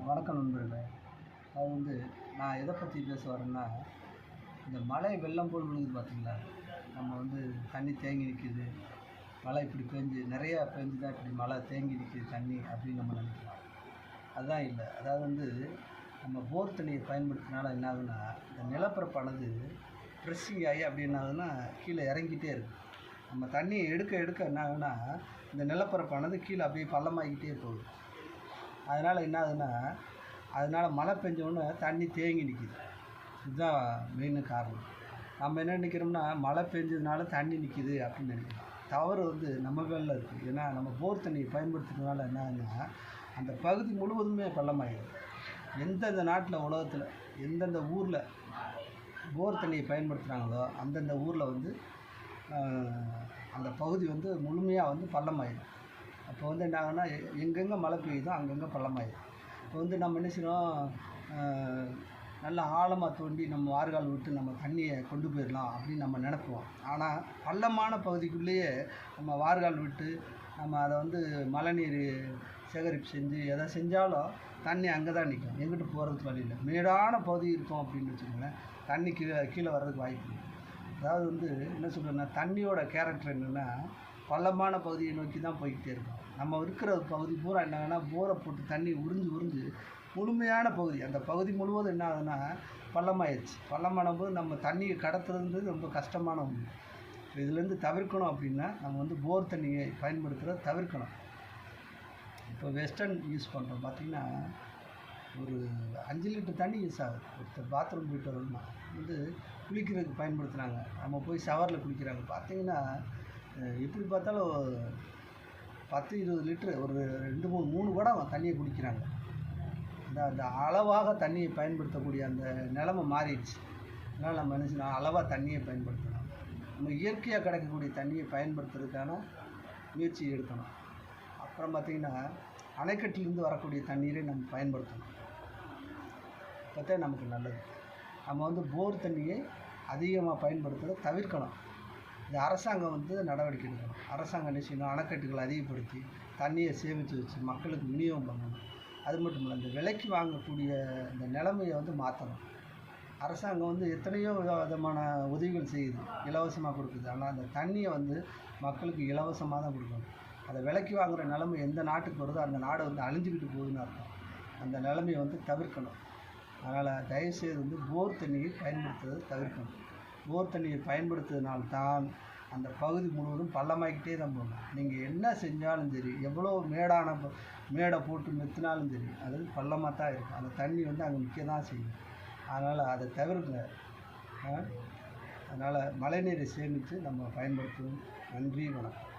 வணக்கம் நண்பர்களே. அது வந்து நான் எதை பற்றி பேச வரேன்னா, இந்த மழை வெள்ளம் போல் விழுகுது பார்த்தீங்களா? நம்ம வந்து தண்ணி தேங்கி நிற்கிது, மழை இப்படி பெஞ்சு நிறையா பெஞ்சு தான் இப்படி மழை தேங்கி நிற்கிது தண்ணி அப்படின்னு நம்ம நினைக்கலாம். அதுதான் இல்லை. அதாவது வந்து நம்ம போர் தண்ணியை பயன்படுத்தினால என்ன ஆகுதுன்னா, இந்த நிலப்பரப்பானது ப்ரெஸ்ஸிங் ஆகி அப்படி என்ன ஆகுதுன்னா கீழே இறங்கிட்டே இருக்குது. நம்ம தண்ணியை எடுக்க எடுக்க என்ன ஆகுதுன்னா, இந்த நிலப்பரப்பானது கீழே அப்படியே பள்ளமாகிக்கிட்டே போகுது. அதனால் என்ன ஆகுதுன்னா, அதனால் மழை பெஞ்சோடனே தண்ணி தேங்கி நிற்கிது. இதுதான் மெயின் காரணம். நம்ம என்ன நினைக்கிறோம்னா, மழை பெஞ்சதுனால தண்ணி நிற்கிது அப்படின்னு நினைக்கிறோம். தவறு வந்து நம்ம மேலே இருக்குது. ஏன்னா நம்ம போர் தண்ணியை பயன்படுத்துறதுனால என்ன ஆகுதுன்னா, அந்த பகுதி முழுவதுமே பள்ளமாகிடும். எந்தெந்த நாட்டில் உலகத்தில் எந்தெந்த ஊரில் போர் தண்ணியை பயன்படுத்துகிறாங்களோ அந்தந்த ஊரில் வந்து அந்த பகுதி வந்து முழுமையாக வந்து பள்ளமாயிடும். அப்போ வந்து என்ன ஆகுன்னா, எங்கெங்கே மழை பெய்யுதோ அங்கங்கே பள்ளமாயிடும். இப்போ வந்து நம்ம என்ன செய்கிறோம், நல்லா ஆழமாக தோண்டி நம்ம வாறுகால் விட்டு நம்ம தண்ணியை கொண்டு போயிடலாம் அப்படின்னு நம்ம நினைப்போம். ஆனால் பள்ளமான பகுதிக்குள்ளேயே நம்ம வாறுகால் விட்டு நம்ம அதை வந்து மழைநீர் சேகரிப்பு செஞ்சு எதை செஞ்சாலும் தண்ணி அங்கே தான் நிற்கும், எங்கிட்டு போகிறதுக்கு வழி இல்லை. மேடான பகுதி இருக்கும் அப்படின்னு வச்சுக்கோங்களேன், தண்ணி கீழே வர்றதுக்கு வாய்ப்பு இல்லை. அதாவது வந்து என்ன சொல்கிறேன்னா, தண்ணியோட கேரக்டர் என்னென்னா, பள்ளமான பகுதியை நோக்கி தான் போய்கிட்டே இருக்கும். நம்ம இருக்கிற பகுதி பூரா என்னங்கன்னா, போரை போட்டு தண்ணி உறிஞ்சு முழுமையான பகுதி, அந்த பகுதி முழுவதும் என்ன ஆகுதுன்னா பள்ளமாயிடுச்சு. பள்ளமான போது நம்ம தண்ணியை கடத்துறதுன்றது ரொம்ப கஷ்டமான ஒன்று. இப்போ இதுலேருந்து தவிர்க்கணும் அப்படின்னா, நம்ம வந்து போர் தண்ணியை பயன்படுத்துகிறத தவிர்க்கணும். இப்போ வெஸ்டர்ன் யூஸ் பண்ணுறோம் பார்த்திங்கன்னா, ஒரு 5 லிட்டர் தண்ணி யூஸ் ஆகுது. ஒருத்தர் பாத்ரூம் போய்ட்டு வரணும்னா வந்து குளிக்கிறதுக்கு பயன்படுத்துகிறாங்க. நம்ம போய் ஷவரில் குளிக்கிறாங்க. பார்த்திங்கன்னா எப்படி பார்த்தாலும் 10-20 லிட்ரு, ஒரு 2-3 குடம் தண்ணியை குடிக்கிறாங்க. அந்த அளவாக தண்ணியை பயன்படுத்தக்கூடிய அந்த நிலைமை மாறிடுச்சு. அதனால் நம்ம என்ன செய்யணும், அளவாக தண்ணியை பயன்படுத்தணும். நம்ம இயற்கையாக கிடைக்கக்கூடிய தண்ணியை பயன்படுத்துறதுக்கான முயற்சி எடுக்கணும். அப்புறம் பார்த்திங்கன்னா, அணைக்கட்டிலிருந்து வரக்கூடிய தண்ணீரை நம்ம பயன்படுத்தணும். பார்த்தா நமக்கு நல்லது. நம்ம வந்து போர் தண்ணியை அதிகமாக பயன்படுத்துகிறத தவிர்க்கணும். இந்த அரசாங்கம் வந்து நடவடிக்கை எடுக்கணும். அரசாங்கம் என்ன செய்யணும், அணைக்கட்டுகளை அதிகப்படுத்தி தண்ணியை சேமித்து வச்சு மக்களுக்கு விநியோகம் பண்ணணும். அது மட்டும் இல்லை, இந்த விலைக்கு வாங்கக்கூடிய இந்த நிலைமையை வந்து மாற்றணும். அரசாங்கம் வந்து எத்தனையோ விதமான உதவிகள் செய்யுது, இலவசமாக கொடுக்குது. ஆனால் அந்த தண்ணியை வந்து மக்களுக்கு இலவசமாக தான் கொடுக்கணும். அதை விலைக்கு வாங்குகிற நிலைமை எந்த நாட்டுக்கு வருதோ அந்த நாடு வந்து அழிஞ்சிக்கிட்டு போகுதுன்னு அர்த்தம். அந்த நிலைமையை வந்து தவிர்க்கணும். அதனால் தயவுசெய்து வந்து போர் தண்ணியை பயன்படுத்துவதை தவிர்க்கணும். போர் தண்ணியை பயன்படுத்துவதனால்தான் அந்த பகுதி முழுவதும் பள்ளமாகிக்கிட்டே தான் போகணும். நீங்கள் என்ன செஞ்சாலும் சரி, எவ்வளோ மேடை போட்டு மெத்தினாலும் சரி, அது பள்ளமாக தான் இருக்கும். அந்த தண்ணி வந்து அங்கே நிற்க தான் செய்யும். அதனால் அதை தவிர்க்க. அதனால் மழைநீரை சேமித்து நம்ம பயன்படுத்துவோம். நன்றி, வணக்கம்.